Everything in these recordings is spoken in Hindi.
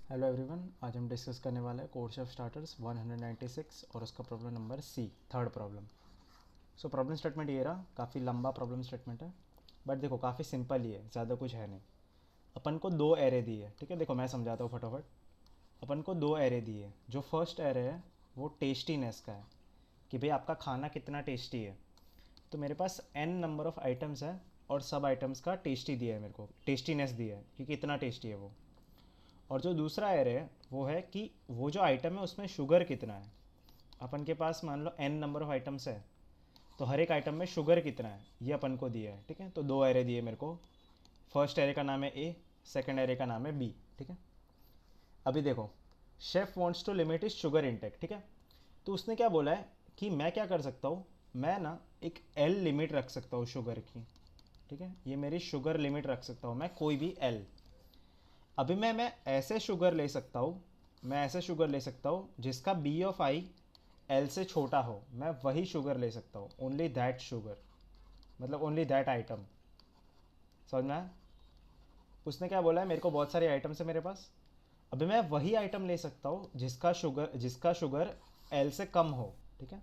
हेलो एवरीवन, आज हम डिस्कस करने वाले हैं कोर्स ऑफ स्टार्टर्स 196 और उसका problem number C, third problem. So problem statement ये रहा, काफ़ी लंबा प्रॉब्लम स्टेटमेंट है बट देखो काफ़ी सिंपल ही है, ज़्यादा कुछ है नहीं। अपन को दो एरे दी है, ठीक है। देखो मैं समझाता हूँ फटाफट। अपन को दो एरे दी है। जो फर्स्ट एरे है वो टेस्टीनेस का है कि भाई आपका खाना कितना टेस्टी है। तो मेरे पास n नंबर ऑफ़ आइटम्स है और सब आइटम्स का टेस्टी दिया है, मेरे को टेस्टीनेस दिया है कि कितना टेस्टी है वो। और जो दूसरा एरे है वो है कि वो जो आइटम है उसमें शुगर कितना है। अपन के पास मान लो n नंबर ऑफ आइटम्स है, तो हर एक आइटम में शुगर कितना है ये अपन को दिया है, ठीक है। तो दो एरे दिए मेरे को। फर्स्ट एरे का नाम है ए, सेकंड एरे का नाम है बी, ठीक है। अभी देखो, chef wants to limit is sugar intake, ठीक है। तो उसने क्या बोला है कि मैं क्या कर सकता हूँ, मैं ना एक एल लिमिट रख सकता हूँ शुगर की, ठीक है। ये मेरी शुगर लिमिट रख सकता हूँ मैं, कोई भी एल। अभी मैं ऐसे शुगर ले सकता हूँ, मैं ऐसे शुगर ले सकता हूँ जिसका बी ऑफ आई एल से छोटा हो, मैं वही शुगर ले सकता हूँ, ओनली दैट शुगर, मतलब ओनली दैट आइटम। समझ में आया? उसने क्या बोला है, मेरे को बहुत सारे आइटम्स है मेरे पास। अभी मैं वही आइटम ले सकता हूँ जिसका शुगर एल से कम हो, ठीक है।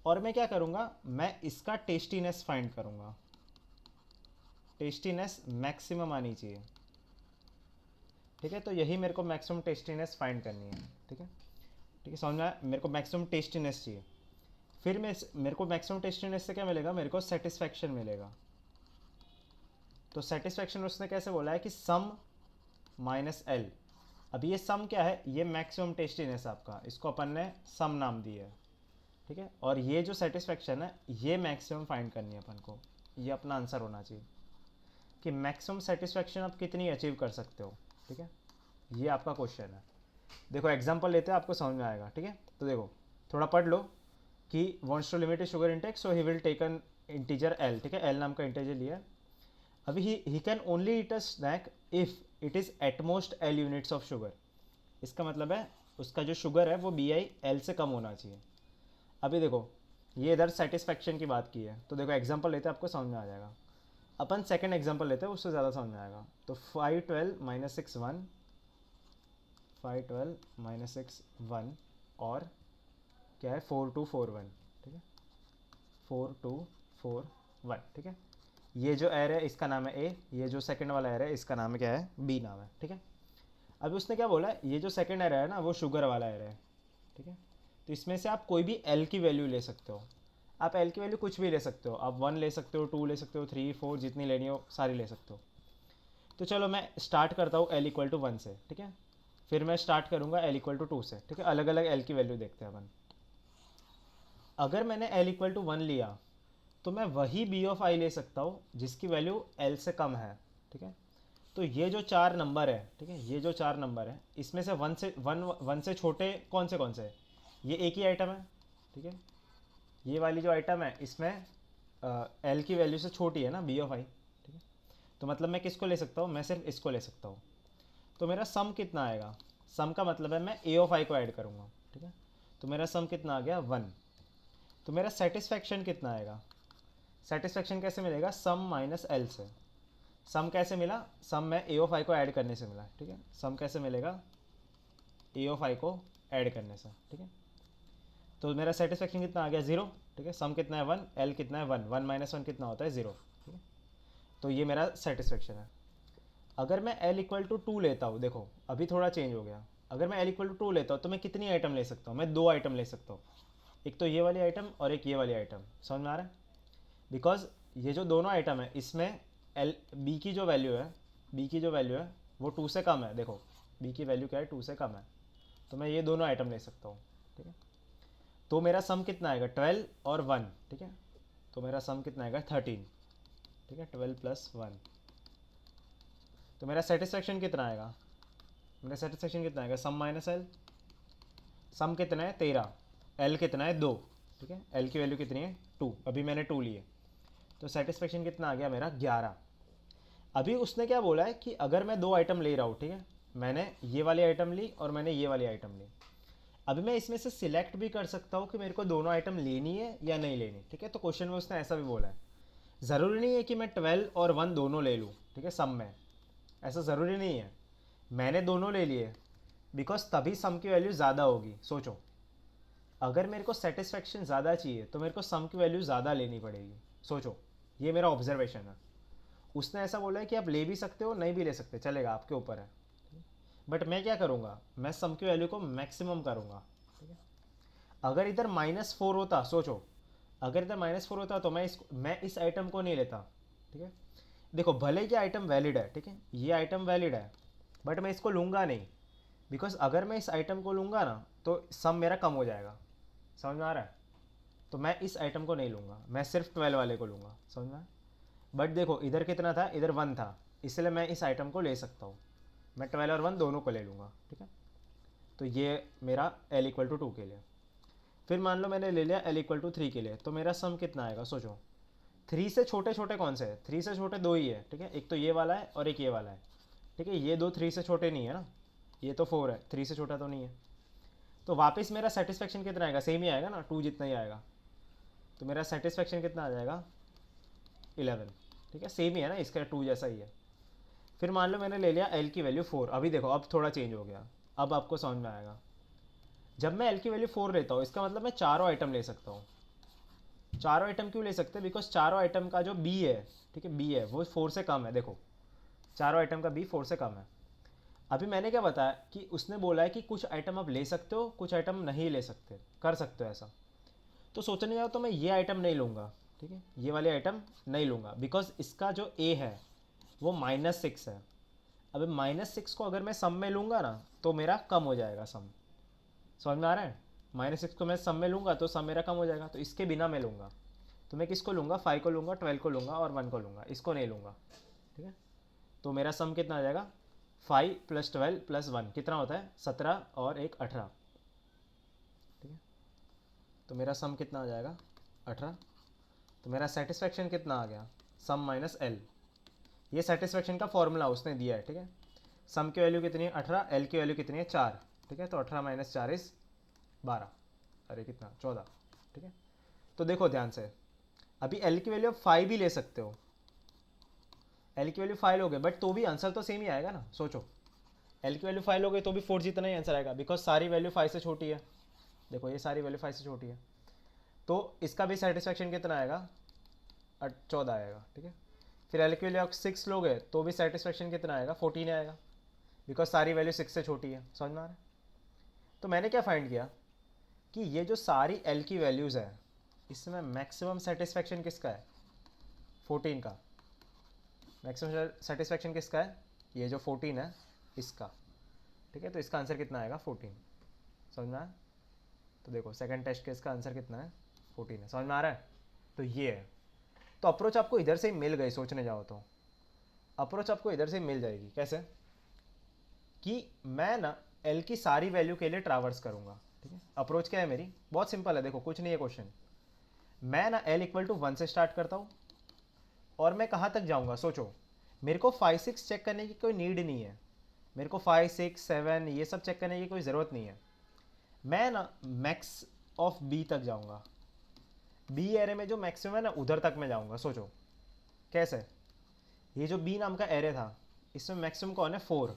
और मैं क्या करूँगा, मैं इसका टेस्टीनेस फाइंड करूँगा। टेस्टीनेस मैक्सिमम आनी चाहिए, ठीक है। तो यही मेरे को मैक्सिमम टेस्टीनेस फाइंड करनी है, ठीक है। ठीक है, समझ में आया? मेरे को मैक्सिमम टेस्टीनेस चाहिए। फिर मेरे को मैक्सिमम टेस्टीनेस से क्या मिलेगा, मेरे को सेटिस्फैक्शन मिलेगा। तो सेटिस्फैक्शन उसने कैसे बोला है कि सम माइनस एल। अब ये सम क्या है, ये मैक्सिमम टेस्टीनेस आपका, इसको अपन ने सम नाम दिया है, ठीक है। और ये जो सेटिस्फैक्शन है ये मैक्सिमम फाइंड करनी है अपन को। ये अपना आंसर होना चाहिए कि मैक्सिमम सेटिस्फैक्शन आप कितनी अचीव कर सकते हो, ठीक है। ये आपका क्वेश्चन है। देखो एग्जांपल लेते हैं, आपको समझ में आएगा, ठीक है। तो देखो थोड़ा पढ़ लो कि wants to limit sugar intake so he will take an integer L, ठीक है। एल नाम का इंटीजर लिया है। अभी he can only eat a snack if it is at most L units of sugar. इसका मतलब है उसका जो शुगर है वो बी आई एल से कम होना चाहिए। अभी देखो ये इधर सेटिस्फैक्शन की बात की है, तो देखो एग्जांपल लेते हैं, आपको समझ में आ जाएगा। अपन सेकंड एग्जांपल लेते हैं, उससे ज़्यादा समझ में आएगा। तो 512 - 6 1, 512 - 6 1 और क्या है 4241, ठीक है। 4241, ठीक है। ये जो एर है इसका नाम है ए, ये जो सेकंड वाला एर है इसका नाम है क्या है, बी नाम है, ठीक है। अभी उसने क्या बोला है, ये जो सेकंड एर है ना वो शुगर वाला एर है, ठीक है। तो इसमें से आप कोई भी एल की वैल्यू ले सकते हो। आप एल की वैल्यू कुछ भी ले सकते हो, आप 1 ले सकते हो, 2 ले सकते हो, 3 4 जितनी लेनी हो सारी ले सकते हो। तो चलो मैं स्टार्ट करता हूँ एल इक्वल टू 1 से, ठीक है। फिर मैं स्टार्ट करूँगा एल इक्वल टू 2 से, ठीक है। अलग अलग एल की वैल्यू देखते हैं अपन। अगर मैंने एल इक्वल टू 1 लिया तो मैं वही बी ऑफ आई ले सकता हूँ जिसकी वैल्यू एल से कम है, ठीक है। तो ये जो चार नंबर है, ठीक है, ये जो चार नंबर है इसमें से वन से छोटे कौन से है, ये एक ही आइटम है, ठीक है। ये वाली जो आइटम है इसमें एल की वैल्यू से छोटी है ना बी ऑफ आई, ठीक है। तो मतलब मैं किसको ले सकता हूँ, मैं सिर्फ इसको ले सकता हूँ। तो मेरा सम कितना आएगा, सम का मतलब है मैं ए ऑफ आई को ऐड करूँगा, ठीक है। तो मेरा सम कितना आ गया 1। तो मेरा सेटिस्फैक्शन कितना आएगा, सेटिस्फैक्शन कैसे मिलेगा, सम माइनस एल से। सम कैसे मिला, सम में ए ऑफ आई को ऐड करने से मिला, ठीक है। सम कैसे मिलेगा, ए ऑफ आई को ऐड करने से, ठीक है। तो मेरा सेटिस्फैक्शन कितना आ गया 0, ठीक है। सम कितना है 1, एल कितना है 1, 1 - 1 कितना होता है 0, ठीक है। तो ये मेरा सेटिस्फैक्शन है। अगर मैं एल इक्वल टू 2 लेता हूँ, देखो अभी थोड़ा चेंज हो गया। अगर मैं एल इक्वल टू 2 लेता हूँ तो मैं कितनी आइटम ले सकता हूँ, मैं दो आइटम ले सकता हूँ। एक तो ये वाली आइटम और एक ये वाली आइटम, समझ में आ रहा है। बिकॉज ये जो दोनों आइटम है इसमें एल बी की जो वैल्यू है, बी की जो वैल्यू है वो 2 से कम है। देखो बी की वैल्यू क्या है, 2 से कम है। तो मैं ये दोनों आइटम ले सकता हूँ, ठीक है। तो मेरा सम कितना आएगा 12 और 1, ठीक है। तो मेरा सम कितना आएगा 13, ठीक है। 12 + 1। तो मेरा सेटिस्फैक्शन कितना आएगा, मेरा सेटिस्फैक्शन कितना आएगा, सम माइनस एल। सम कितना है 13, एल कितना है 2, ठीक है। एल की वैल्यू कितनी है 2, अभी मैंने 2 लिए। तो सेटिस्फैक्शन कितना आ गया मेरा 11। अभी उसने क्या बोला है कि अगर मैं दो आइटम ले रहा हूँ, ठीक है, मैंने ये वाली आइटम ली और मैंने ये वाली आइटम ली। अभी मैं इसमें से सिलेक्ट भी कर सकता हूँ कि मेरे को दोनों आइटम लेनी है या नहीं लेनी, ठीक है। तो क्वेश्चन में उसने ऐसा भी बोला है, ज़रूरी नहीं है कि मैं 12 और 1 दोनों ले लूँ, ठीक है, सम में। ऐसा ज़रूरी नहीं है। मैंने दोनों ले लिए, बिकॉज तभी सम की वैल्यू ज़्यादा होगी। सोचो, अगर मेरे को सेटिस्फेक्शन ज़्यादा चाहिए तो मेरे को सम की वैल्यू ज़्यादा लेनी पड़ेगी। सोचो, ये मेरा ऑब्जर्वेशन है। उसने ऐसा बोला है कि आप ले भी सकते हो, नहीं भी ले सकते, चलेगा, आपके ऊपर है। बट मैं क्या करूँगा, मैं सम की वैल्यू को मैक्सिमम करूँगा। ठीक है, अगर इधर -4 होता, सोचो, अगर इधर -4 होता तो मैं इस आइटम को नहीं लेता। ठीक है, देखो भले ही आइटम वैलिड है, ठीक है, ये आइटम वैलिड है, बट मैं इसको लूँगा नहीं। बिकॉज अगर मैं इस आइटम को लूँगा ना तो सम मेरा कम हो जाएगा। समझ में आ रहा है? तो मैं इस आइटम को नहीं लूँगा, मैं सिर्फ 12 वाले को लूँगा। समझ में आया? बट देखो इधर कितना था, इधर 1 था, इसलिए मैं इस आइटम को ले सकता हूँ। मैं 12 और 1 दोनों को ले लूँगा। ठीक है, तो ये मेरा L=2 के लिए। फिर मान लो मैंने ले लिया L=3 के लिए, तो मेरा सम कितना आएगा? सोचो, 3 से छोटे छोटे कौन से हैं? 3 से छोटे दो ही है। ठीक है, एक तो ये वाला है और एक ये वाला है। ठीक है, ये दो 3 से छोटे नहीं है ना, ये तो 4 है, 3 से छोटा तो नहीं है। तो वापस मेरा सेटिस्फेक्शन कितना आएगा? सेम ही आएगा ना, 2 जितना ही आएगा। तो मेरा सेटिस्फेक्शन कितना आ जाएगा? 11। ठीक है, सेम ही है ना, इसका 2 जैसा ही है। फिर मान लो मैंने ले लिया L की वैल्यू 4। अभी देखो, अब थोड़ा चेंज हो गया, अब आपको समझ में आएगा। जब मैं L की वैल्यू 4 लेता हूँ, इसका मतलब मैं चारों आइटम ले सकता हूँ। चारों आइटम क्यों ले सकते हैं? बिकॉज चारों आइटम का जो बी है, ठीक है, बी है वो 4 से कम है। देखो, चारों आइटम का बी 4 से कम है। अभी मैंने क्या बताया कि उसने बोला है कि कुछ आइटम आप ले सकते हो, कुछ आइटम नहीं ले सकते, कर सकते हो ऐसा। तो सोचने जाओ तो मैं ये आइटम नहीं लूँगा। ठीक है, ये वाले आइटम नहीं लूँगा, बिकॉज इसका जो ए है वो -6 है। अब -6 को अगर मैं सम में लूँगा ना तो मेरा कम हो जाएगा सम। समझ में आ रहा है? -6 को मैं सम में लूँगा तो सम मेरा कम हो जाएगा, तो इसके बिना मैं लूँगा। तो मैं किसको लूँगा? 5 को लूँगा, 12 को लूँगा और 1 को लूँगा, इसको नहीं लूँगा। ठीक है, तो मेरा सम कितना आ जाएगा? 5 + 12 + 1 कितना होता है? 17 और 1 18। ठीक है, तो मेरा सम कितना आ जाएगा? 18। तो मेरा सेटिस्फेक्शन कितना आ गया? सम माइनस एल। ये सेटिस्फेक्शन का फॉर्मूला उसने दिया है। ठीक है, सम की वैल्यू कितनी है? 18, एल की वैल्यू कितनी है? 4। ठीक है, तो 18 - 4 = 12। अरे कितना? 14। ठीक है, तो देखो ध्यान से, अभी एल की वैल्यू आप 5 भी ले सकते हो। एल की वैल्यू 5 लोगे बट तो भी आंसर तो सेम ही आएगा ना। सोचो, एल की वैल्यू 5 लोगे तो भी 4 जितना ही आंसर आएगा, बिकॉज सारी वैल्यू 5 से छोटी है। देखो ये सारी वैल्यू 5 से छोटी है, तो इसका भी सेटिस्फेक्शन कितना आएगा? 14 आएगा। ठीक है, फिर एल की वैल्यू आप 6 लोगे तो भी सेटिस्फेक्शन कितना आएगा? 14 आएगा, बिकॉज सारी वैल्यू 6 से छोटी है। समझ में आ रहा है? तो मैंने क्या फाइंड किया कि ये जो सारी एल की वैल्यूज़ है, इसमें मैक्सिमम सेटिस्फेक्शन किसका है? 14 का। मैक्सिमम सेटिस्फेक्शन किसका है? ये जो 14 है इसका। ठीक है, तो इसका आंसर कितना आएगा? 14। समझ में आया? तो देखो सेकंड टेस्ट के इसका आंसर कितना है? 14 है। समझ में आ रहा है? तो ये है। तो अप्रोच आपको इधर से ही मिल गई, सोचने जाओ तो अप्रोच आपको इधर से ही मिल जाएगी। कैसे? कि मैं ना एल की सारी वैल्यू के लिए ट्रैवर्स करूंगा। ठीक है, अप्रोच क्या है मेरी? बहुत सिंपल है, देखो कुछ नहीं है क्वेश्चन। मैं ना L=1 से स्टार्ट करता हूँ और मैं कहाँ तक जाऊँगा? सोचो, मेरे को 5 6 चेक करने की कोई नीड नहीं है। मेरे को 5 6 7 ये सब चेक करने की कोई ज़रूरत नहीं है। मैं ना मैक्स ऑफ बी तक जाऊँगा। बी एरे में जो मैक्सिमम है ना उधर तक मैं जाऊँगा। सोचो कैसे? ये जो बी नाम का एरे था, इसमें मैक्सिमम कौन है? 4।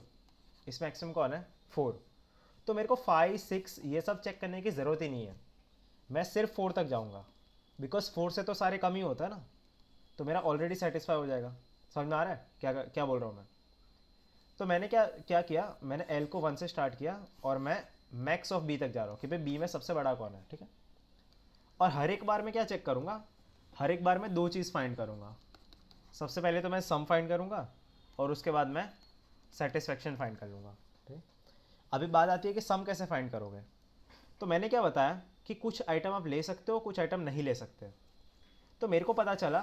इसमें मैक्सिमम कौन है? 4। तो मेरे को 5 6 ये सब चेक करने की ज़रूरत ही नहीं है, मैं सिर्फ 4 तक जाऊँगा। बिकॉज 4 से तो सारे कम ही होता है ना, तो मेरा ऑलरेडी सेटिस्फाई हो जाएगा। समझ में आ रहा है क्या क्या बोल रहा हूँ मैं? तो मैंने क्या क्या किया, मैंने एल को 1 से स्टार्ट किया और मैं मैक्स ऑफ बी तक जा रहा हूँ कि भाई बी में सबसे बड़ा कौन है। ठीक है, और हर एक बार मैं क्या चेक करूँगा? हर एक बार मैं दो चीज़ फाइंड करूँगा। सबसे पहले तो मैं सम फाइंड करूँगा और उसके बाद मैं सेटिस्फेक्शन फाइंड कर लूँगा। ठीक है, अभी बात आती है कि सम कैसे फाइंड करोगे। तो मैंने क्या बताया कि कुछ आइटम आप ले सकते हो, कुछ आइटम नहीं ले सकते। तो मेरे को पता चला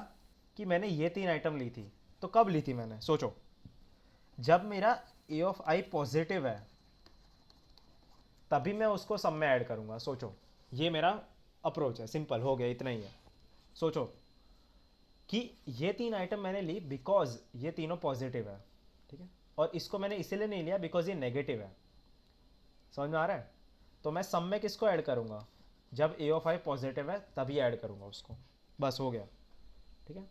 कि मैंने ये 3 आइटम ली थी। तो कब ली थी मैंने? सोचो, जब मेरा A पॉजिटिव है तभी मैं उसको सम में ऐड करूँगा। सोचो, ये मेरा अप्रोच है, सिंपल हो गया, इतना ही है। सोचो कि ये 3 आइटम मैंने ली बिकॉज ये तीनों पॉजिटिव है। ठीक है, और इसको मैंने इसीलिए नहीं लिया बिकॉज ये नेगेटिव है। समझ में आ रहा है? तो मैं सम में किसको ऐड करूँगा? जब A पॉजिटिव है तभी ऐड करूँगा उसको। बस हो गया। ठीक है,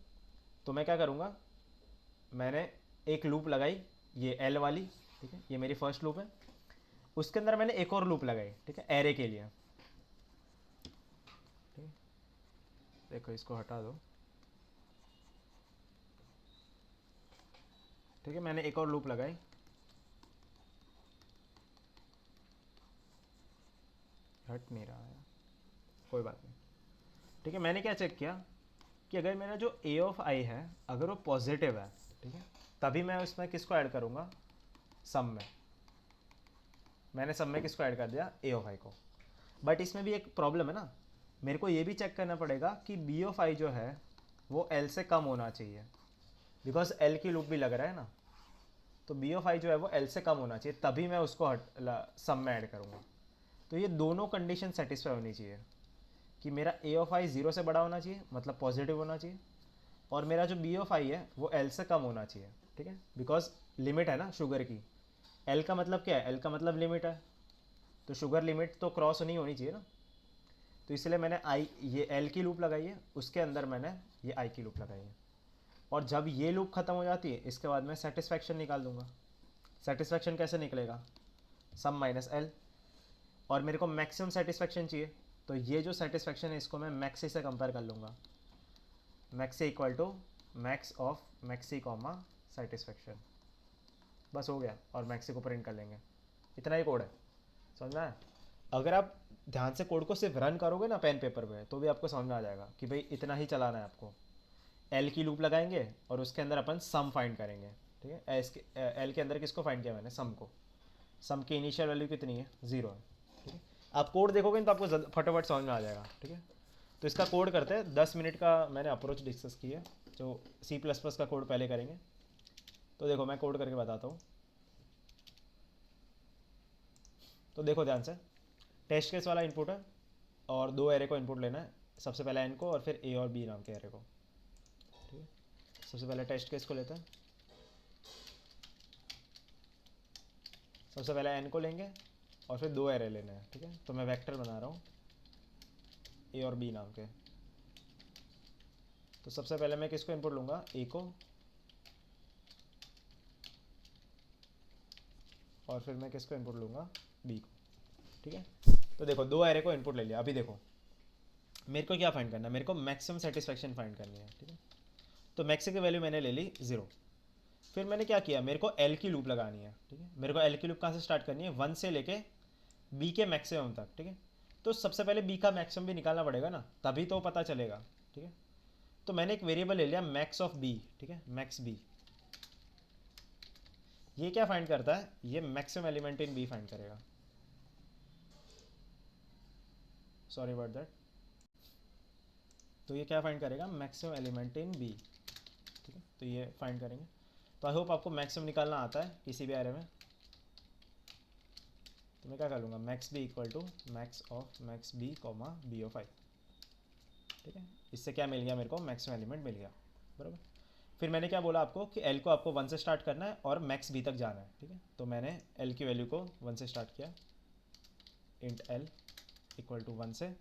तो मैं क्या करूँगा, मैंने एक लूप लगाई, ये L वाली। ठीक है, ये मेरी फर्स्ट लूप है। उसके अंदर मैंने एक और लूप लगाई, ठीक है, एरे के लिए। ठीक है, देखो इसको हटा दो। ठीक है, मैंने एक और लूप लगाई, हट नहीं रहा है, कोई बात नहीं। ठीक है, मैंने क्या चेक किया कि अगर मेरा जो ए ऑफ आई है अगर वो पॉजिटिव है, ठीक है, तभी मैं उसमें किसको ऐड करूँगा, सम में। मैंने सम में किसको ऐड कर दिया, ए ऑफ आई को। बट इसमें भी एक प्रॉब्लम है ना, मेरे को ये भी चेक करना पड़ेगा कि बी ऑफ आई जो है वो एल से कम होना चाहिए, बिकॉज एल की लूप भी लग रहा है ना। तो बी ऑफ आई जो है वो एल से कम होना चाहिए, तभी मैं उसको सम में ऐड करूँगा। तो ये दोनों कंडीशन सेटिस्फाई होनी चाहिए कि मेरा ए ऑफ आई ज़ीरो से बड़ा होना चाहिए, मतलब पॉजिटिव होना चाहिए, और मेरा जो बी ऑफ आई है वो एल से कम होना चाहिए। ठीक है, बिकॉज लिमिट है ना शुगर की, एल का मतलब क्या है, एल का मतलब लिमिट है, तो शुगर लिमिट तो क्रॉस नहीं होनी चाहिए ना। तो इसलिए मैंने आई ये एल की लूप लगाई है, उसके अंदर मैंने ये आई की लूप लगाई है, और जब ये लूप ख़त्म हो जाती है इसके बाद मैं सेटिस्फैक्शन निकाल दूंगा। सेटिस्फैक्शन कैसे निकलेगा, सम माइनस एल, और मेरे को मैक्सिमम सेटिस्फैक्शन चाहिए, तो ये जो सेटिस्फैक्शन है इसको मैं मैक्सी से कंपेयर कर लूँगा। Maxi equal to max of maxi comma satisfaction, बस हो गया, और मैक्सी को प्रिंट कर लेंगे। इतना ही कोड है, समझ में आया। अगर आप ध्यान से कोड को सिर्फ रन करोगे ना पेन पेपर पे, तो भी आपको समझ में आ जाएगा कि भाई इतना ही चलाना है आपको। एल की लूप लगाएंगे और उसके अंदर अपन सम फाइंड करेंगे। ठीक है, एल के अंदर किसको फाइंड किया मैंने, सम को। सम की इनिशियल वैल्यू कितनी है, 0 है। ठीक है, आप कोड देखोगे तो आपको फटाफट समझ में आ जाएगा। ठीक है, तो इसका कोड करते हैं। 10 मिनट का मैंने अप्रोच डिस्कस की है, जो सी प्लस प्लस का कोड पहले करेंगे। तो देखो मैं कोड करके बताता हूँ। तो देखो ध्यान से, टेस्ट केस वाला इनपुट है और दो एरे को इनपुट लेना है, सबसे पहले एन को और फिर ए और बी नाम के एरे को। ठीक है, सबसे पहले टेस्ट केस को लेते हैं। सबसे पहले एन को लेंगे और फिर दो एरे लेने हैं। ठीक है, तो मैं वेक्टर बना रहा हूँ ए और बी नाम के। तो सबसे पहले मैं किसको इनपुट लूँगा, ए को, और फिर मैं किसको इनपुट लूँगा, बी को। ठीक है, तो देखो दो एरे को इनपुट ले लिया। अभी देखो मेरे को क्या फाइंड करना है, मेरे को मैक्सिमम सेटिस्फैक्शन फाइंड करनी है। ठीक है, तो मैक्स की वैल्यू मैंने ले ली 0। फिर मैंने क्या किया, मेरे को एल की लूप लगानी है। ठीक है, मेरे को एल की लूप कहाँ से स्टार्ट करनी है, 1 से लेके बी के मैक्सिमम तक। ठीक है, तो सबसे पहले बी का मैक्सिमम भी निकालना पड़ेगा ना, तभी तो पता चलेगा। ठीक है, तो मैंने एक वेरिएबल ले लिया मैक्स ऑफ बी। ठीक है, मैक्स बी, ये क्या फाइंड करता है, ये maximum element in B find करेगा। Sorry about that. तो ये क्या फाइंड करेगा, मैक्सिमम एलिमेंट इन बी। ठीक है, तो ये फाइंड करेंगे। तो आई होप आपको मैक्सिमम निकालना आता है किसी भी एरे में। तो मैं क्या कर लूँगा, max B equal to max of max B comma B of I. ठीक है, इससे क्या मिल गया मेरे को, मैक्सिमम एलिमेंट मिल गया, बराबर। फिर मैंने क्या बोला आपको कि एल को आपको 1 से स्टार्ट करना है और मैक्स बी तक जाना है। ठीक है, तो मैंने एल की वैल्यू को 1 से स्टार्ट किया, इंट एल इक्वल टू 1 से,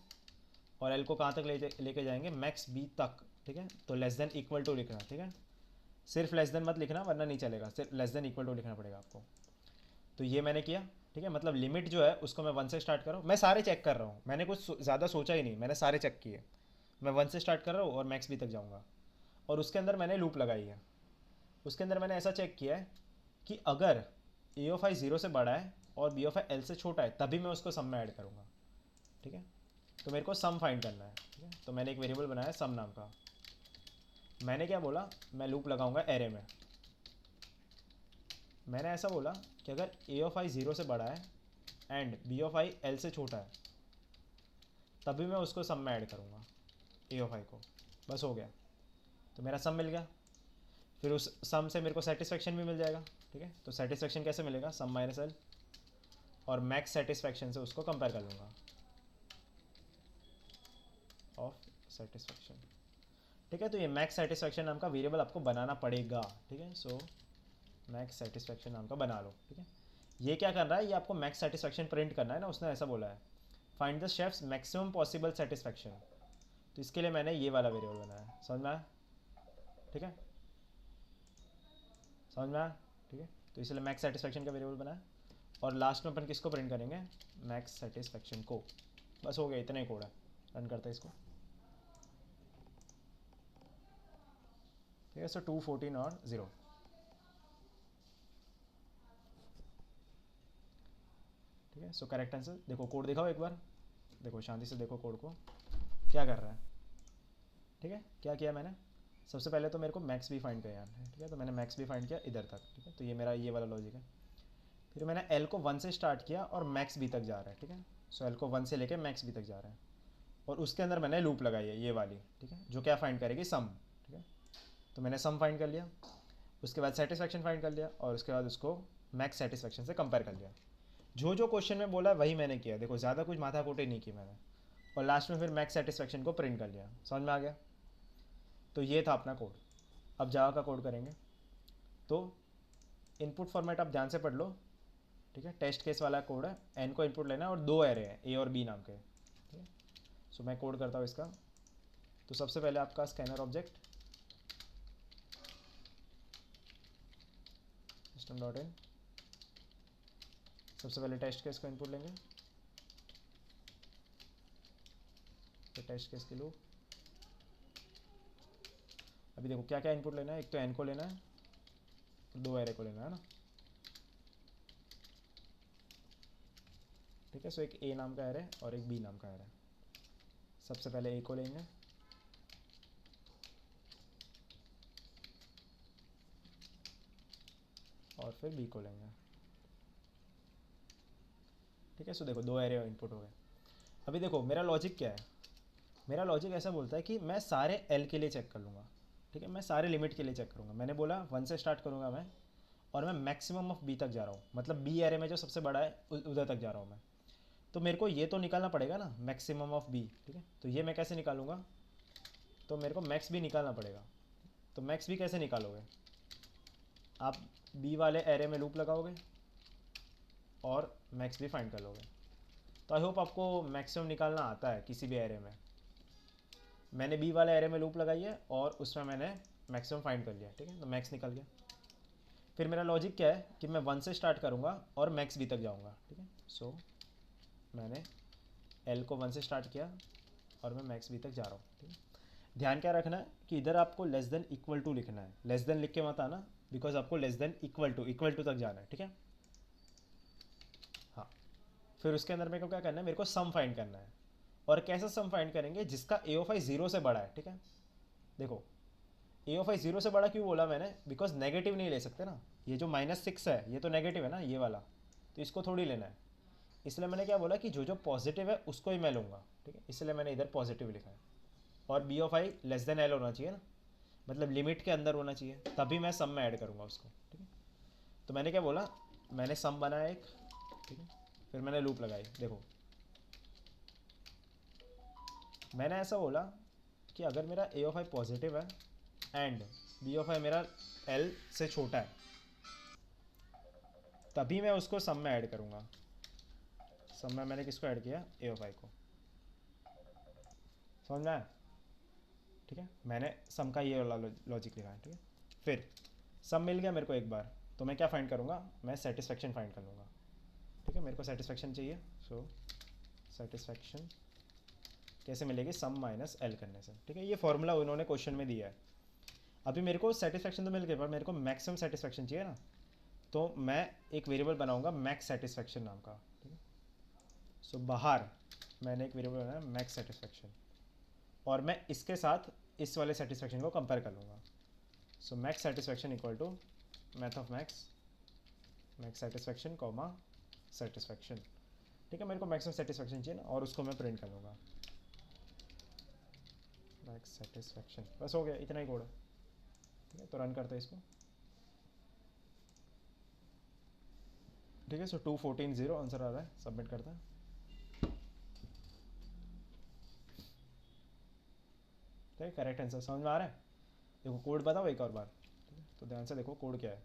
और एल को कहाँ तक लेके जाएंगे, मैक्स बी तक। ठीक है, तो लेस देन इक्वल टू लिखना। ठीक है, सिर्फ लेस देन मत लिखना वरना नहीं चलेगा, सिर्फ लेस देन इक्वल टू लिखना पड़ेगा आपको। तो ये मैंने किया। ठीक है, मतलब लिमिट जो है उसको मैं 1 से स्टार्ट कर रहा हूँ। मैं सारे चेक कर रहा हूँ, मैंने कुछ ज़्यादा सोचा ही नहीं, मैंने सारे चेक किए। मैं 1 से स्टार्ट कर रहा हूँ और मैक्स बी तक जाऊँगा, और उसके अंदर मैंने लूप लगाई है। उसके अंदर मैंने ऐसा चेक किया है कि अगर ए ऑफ आई 0 से बड़ा है और बी ऑफ आई एल से छोटा है तभी मैं उसको सम में ऐड करूँगा। ठीक है, तो मेरे को सम फाइंड करना है। ठीक है, तो मैंने एक वेरिएबल बनाया सम नाम का। मैंने क्या बोला, मैं लूप लगाऊंगा एरे में। मैंने ऐसा बोला कि अगर ए ऑफ आई 0 से बड़ा है and B of I L से छोटा है तभी मैं उसको सम में ऐड करूँगा, ए ऑफ आई को। बस हो गया, तो मेरा सम मिल गया। फिर उस सम से मेरे को सेटिस्फैक्शन भी मिल जाएगा। ठीक है, तो सेटिस्फैक्शन कैसे मिलेगा, सम माइनस एल, और मैक्स सेटिस्फैक्शन से उसको कंपेयर कर लूँगा, ऑफ सेटिस्फैक्शन। ठीक है, तो ये मैक्स सेटिस्फैक्शन नाम का वेरिएबल आपको बनाना पड़ेगा। ठीक है, सो मैक्स सेटिस्फैक्शन नाम का बना लो। ठीक है, ये क्या कर रहा है, ये आपको मैक्स सेटिस्फैक्शन प्रिंट करना है ना, उसने ऐसा बोला है find the chefs maximum possible satisfaction. तो इसके लिए मैंने ये वाला वेरिएबल बनाया, समझ में आया। ठीक है, समझ में आया। ठीक है, तो इसलिए मैक्स सेटिस्फैक्शन का वेरिएबल बनाया, और लास्ट में अपन किसको प्रिंट करेंगे, मैक्स सेटिस्फेक्शन को। बस हो गया, इतना ही कोड है। रन करते हैं इसको। ठीक है, सो 2 14 और 0। ठीक है, सो करेक्ट आंसर। देखो कोड दिखाओ एक बार, देखो शांति से देखो कोड को क्या कर रहा है। ठीक है, क्या किया मैंने, सबसे पहले तो मेरे को मैक्स भी फाइंड करना है। ठीक है, तो मैंने मैक्स भी फाइंड किया इधर तक। ठीक है, तो ये मेरा ये वाला लॉजिक है। फिर मैंने एल को 1 से स्टार्ट किया और मैक्स बी तक जा रहा है। ठीक है, सो एल को 1 से लेके मैक्स बी तक जा रहा है, और उसके अंदर मैंने लूप लगाई है ये वाली। ठीक है, जो क्या फाइंड करेगी, सम। ठीक है, तो मैंने सम फाइंड कर लिया, उसके बाद सेटिस्फैक्शन फाइंड कर लिया, और उसके बाद उसको मैक्स सेटिस्फैक्शन से कंपेयर कर लिया। जो जो क्वेश्चन में बोला वही मैंने किया, देखो ज़्यादा कुछ माथा कोटे नहीं की मैंने। और लास्ट में फिर मैक्स सेटिस्फैक्शन को प्रिंट कर लिया। समझ में आ गया। तो ये था अपना कोड। अब जावा का कोड करेंगे। तो इनपुट फॉर्मेट आप ध्यान से पढ़ लो। ठीक है, टेस्ट केस वाला कोड है, एन को इनपुट लेना है और 2 एरे हैं ए और बी नाम के। ठीक है, सो मैं कोड करता हूँ इसका। तो सबसे पहले आपका scanner object system dot in, सबसे पहले टेस्ट केस को इनपुट लेंगे, तो टेस्ट केस के लूप। अभी देखो क्या क्या इनपुट लेना है, एक तो एन को लेना है, 2 एरे को लेना है ना। ठीक है, सो एक ए नाम का एरे और एक बी नाम का एरे। सबसे पहले ए को लेंगे, और फिर बी को लेंगे। ठीक है, सो देखो 2 एरे इनपुट हो गए। अभी देखो मेरा लॉजिक क्या है, मेरा लॉजिक ऐसा बोलता है कि मैं सारे एल के लिए चेक कर लूँगा। ठीक है, मैं सारे लिमिट के लिए चेक करूँगा। मैंने बोला 1 से स्टार्ट करूँगा मैं, और मैं मैक्सिमम ऑफ बी तक जा रहा हूँ, मतलब बी एरे में जो सबसे बड़ा है उधर तक जा रहा हूँ मैं। तो मेरे को ये तो निकालना पड़ेगा ना, मैक्सिमम ऑफ बी। ठीक है, तो ये मैं कैसे निकालूंगा, तो मेरे को मैक्स भी निकालना पड़ेगा। तो मैक्स भी कैसे निकालोगे, आप बी वाले एरे में लूप लगाओगे और मैक्स भी फाइंड कर लोगे। तो आई होप आपको मैक्सिमम निकालना आता है किसी भी एरे में। मैंने बी वाले एरे में लूप लगाई है और उसमें मैंने मैक्सिमम फाइंड कर लिया। ठीक है, तो मैक्स निकल गया। फिर मेरा लॉजिक क्या है कि मैं 1 से स्टार्ट करूँगा और मैक्स बी तक जाऊँगा। ठीक है, सो मैंने एल को 1 से स्टार्ट किया और मैं मैक्स बी तक जा रहा हूँ। ठीक है, ध्यान क्या रखना है कि इधर आपको लेस देन इक्वल टू लिखना है। लेस देन लिख के मत आना, बिकॉज आपको लेस देन इक्वल टू तक जाना है। ठीक है, हाँ। फिर उसके अंदर मेरे को क्या करना है, मेरे को सम फाइंड करना है। और कैसे सम फाइंड करेंगे, जिसका ए ऑफ आई 0 से बड़ा है। ठीक है, देखो ए ऑफ आई 0 से बड़ा क्यों बोला मैंने, बिकॉज नेगेटिव नहीं ले सकते ना। ये जो -6 है ये तो नेगेटिव है ना, ये वाला, तो इसको थोड़ी लेना है। इसलिए मैंने क्या बोला कि जो जो पॉजिटिव है उसको ही मैं लूँगा। ठीक है, इसलिए मैंने इधर पॉजिटिव लिखा है। और B of I less than L होना चाहिए ना, मतलब लिमिट के अंदर होना चाहिए, तभी मैं सम में ऐड करूँगा उसको। ठीक है, तो मैंने क्या बोला, मैंने सम बनाया एक। ठीक है, फिर मैंने लूप लगाई। देखो मैंने ऐसा बोला कि अगर मेरा ए ऑफ आई पॉजिटिव है एंड बी ऑफ आई मेरा एल से छोटा है, तभी मैं उसको सम में ऐड करूँगा। सम में मैंने किसको ऐड किया, ए ऑफ आई को। समझ में आया। ठीक है, मैंने सम का ये वाला लॉजिक लिखा है। ठीक है, फिर सम मिल गया मेरे को एक बार, तो मैं क्या फाइंड करूँगा, मैं सेटिस्फेक्शन फाइंड कर लूँगा। ठीक है, मेरे को सेटिस्फेक्शन चाहिए, सो सेटिस्फेक्शन कैसे मिलेगी, सम माइनस एल करने से। ठीक है, ये फॉर्मूला उन्होंने क्वेश्चन में दिया है। अभी मेरे को सेटिस्फेक्शन तो मिल गया, पर मेरे को मैक्सिमम सेटिस्फेक्शन चाहिए ना, तो मैं एक वेरिएबल बनाऊंगा मैक्स सेटिस्फेक्शन नाम का। ठीक है, सो बाहर मैंने एक वेरिएबल बनाया मैक्स सेटिस्फेक्शन, और मैं इसके साथ इस वाले सेटिस्फेक्शन को कंपेयर कर लूँगा। So max satisfaction equal to math of max, max satisfaction comma satisfaction. ठीक है, मेरे को मैक्सिमम सेटिस्फेक्शन चाहिए ना, और उसको मैं प्रिंट कर लूँगा मैक्स सेटिस्फेक्शन। बस हो गया, इतना ही कोड है। ठीक है, तो रन करते हैं इसको। ठीक है, सो 2 14 0 आंसर आ रहा है, सबमिट करते हैं। ठीक है, करेक्ट आंसर समझ में आ रहा है। देखो कोड बताओ एक और बार। ठीक है, तो ध्यान से देखो कोड क्या है।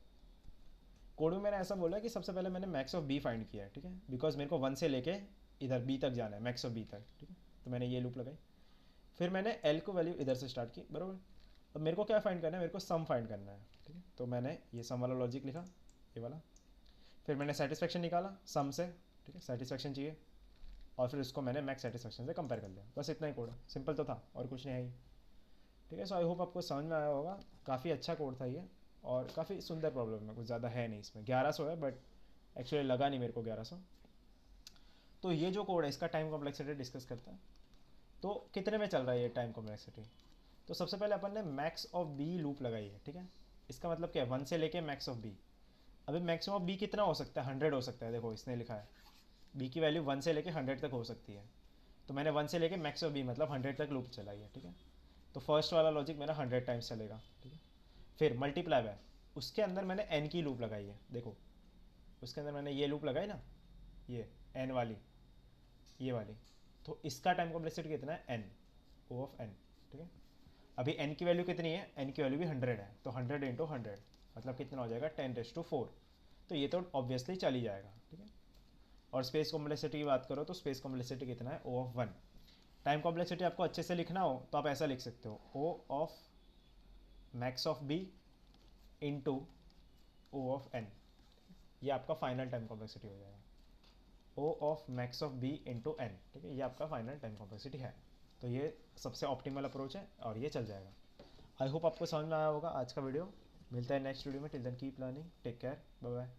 कोड में मैंने ऐसा बोला कि सबसे पहले मैंने मैक्स ऑफ बी फाइंड किया है। ठीक है, बिकॉज मेरे को 1 से लेके इधर बी तक जाना है, मैक्स ऑफ बी तक। ठीक है, तो मैंने ये लूप लगाई। फिर मैंने एल को वैल्यू इधर से स्टार्ट की, बराबर। अब मेरे को क्या फाइंड करना है, मेरे को सम फाइंड करना है। ठीक है, तो मैंने ये सम वाला लॉजिक लिखा, ये वाला। फिर मैंने सेटिस्फेक्शन निकाला सम से, ठीक है, सेटिस्फेक्शन चाहिए, और फिर उसको मैंने मैक्स सेटिस्फेक्शन से कंपेयर कर लिया। बस इतना ही कोड है, सिंपल तो था और कुछ नहीं है ही, ठीक है। सो आई होप आपको समझ में आया होगा। काफ़ी अच्छा कोड था ये, और काफ़ी सुंदर प्रॉब्लम है, कुछ ज़्यादा है नहीं इसमें। 1100 है, बट एक्चुअली लगा नहीं मेरे को 1100। तो ये जो कोड है इसका टाइम कॉम्प्लेक्सिटी डिस्कस करता है। तो कितने में चल रहा है ये टाइम कॉम्प्लेक्सिटी? तो सबसे पहले अपन ने मैक्स ऑफ बी लूप लगाई है, ठीक है। इसका मतलब क्या है, 1 से लेके मैक्स ऑफ बी। अभी मैक्सिमम ऑफ बी कितना हो सकता है, 100 हो सकता है। देखो इसने लिखा है बी की वैल्यू 1 से लेके 100 तक हो सकती है। तो मैंने 1 से लेके मैक्स ऑफ बी मतलब 100 तक लूप चलाई है, ठीक है। तो फर्स्ट वाला लॉजिक मेरा 100 टाइम्स चलेगा, ठीक है। फिर मल्टीप्लाई है, उसके अंदर मैंने एन की लूप लगाई है। देखो उसके अंदर मैंने ये लूप लगाई ना, ये एन वाली, ये वाली। तो इसका टाइम कॉम्प्लेक्सिटी कितना है, एन, ओ ऑफ एन, ठीक है। अभी एन की वैल्यू कितनी है, एन की वैल्यू भी 100 है, तो 100 इंटू 100 मतलब कितना हो जाएगा, 10⁻⁴। तो ये तो ऑब्वियसली चल ही जाएगा, ठीक है। और स्पेस कॉम्प्लेक्सिटी की बात करो तो स्पेस कॉम्प्लेक्सिटी कितना है, ओ ऑफ 1। टाइम कॉम्प्लेक्सिटी आपको अच्छे से लिखना हो तो आप ऐसा लिख सकते हो, O of max of B into O of N. ये आपका फाइनल टाइम कॉम्प्लेक्सिटी हो जाएगा, O of max of B into N, ठीक है। ये आपका फाइनल टाइम कॉम्प्लेक्सिटी है। तो ये सबसे ऑप्टिमल अप्रोच है और ये चल जाएगा। आई होप आपको समझ में आया होगा आज का वीडियो। मिलता है नेक्स्ट वीडियो में। Till then keep learning, take care, bye bye.